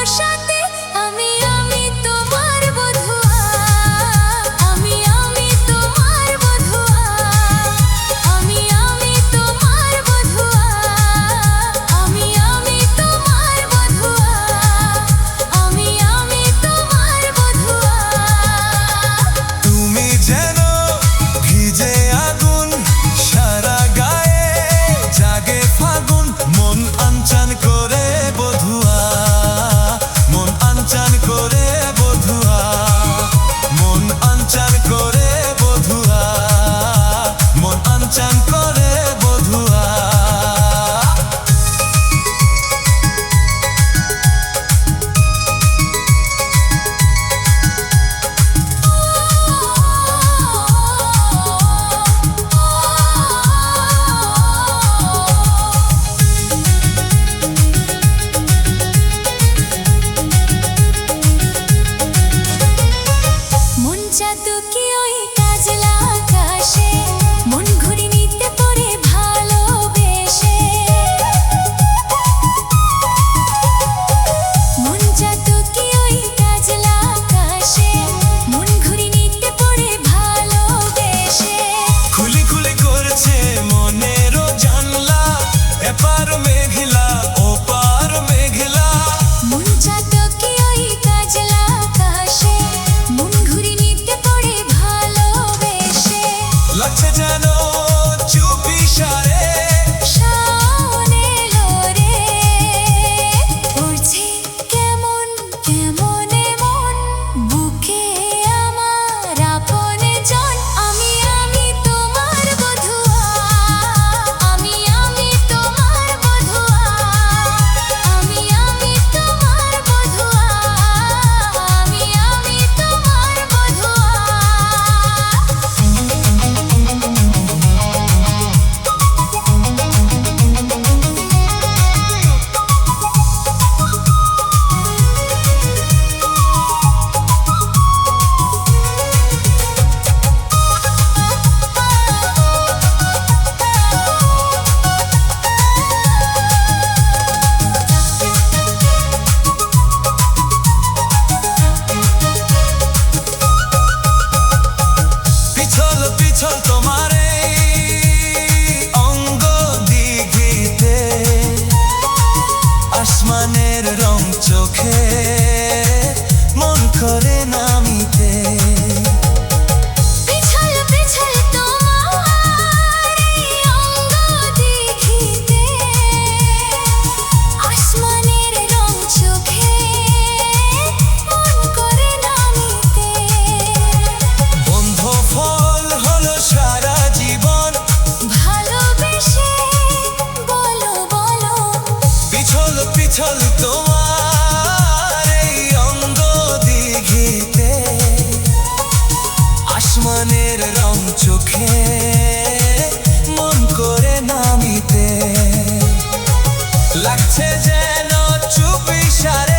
সাথে আমি তোমার বধুয়া, আমি তোমার বধুয়া, আমি তোমার বধুয়া, আমি তোমার বধুয়া, আমি তোমার বধুয়া। তুমি যেন ভিজে আগুন, সারা গায়ে জাগে ফাগুন, মন আনচান করে বধুয়া, মন আনচান করে বধুয়া, মন আনচান করে বধুয়া, মন আনচান করে বধুয়া। মন চাতুকি ওই কাজলা আকাশে, মন ঘুরি নিতে পড়ে ভালোবেসে। মন চাতুকি ওই কাজলা আকাশে, মন ঘুরি নিতে পড়ে ভালোবেসে। খুলি খুলি করছে মনেরও জানলা, এপার মেঘলা ওপার মেঘলা। মন চাতুকি ওই কাজলা আকাশে, মন ঘুরি নিতে পড়ে ভালোবেসে। লাগছে যেন চুপি সারে, শাওন এলো রে, উড়ছে কেমন কেমন মন, বুকে আমার আপনে জন। আমি তোমার বধুয়া, আমি তোমার বধুয়া, আমি তোমার বধুয়া, আমি তোমার বধুয়া। পিছল পিছল তোমার এই অঙ্গ দিঘিতে, আসমানের রং চোখে মন করে নামিতে। পিছল পিছল তোমার এই অঙ্গ দেখিতে, আসমানের রং চোখে মন করে নামিতে। বন্ধ ফল হলো সারা জীবন, ভালোবেসে বলো বলো, পিছল পিছল তোমার এই অঙ্গ দিঘিতে, আসমানের রং চোখে মন করে নামিতে। লাগছে যেন চুপি সারে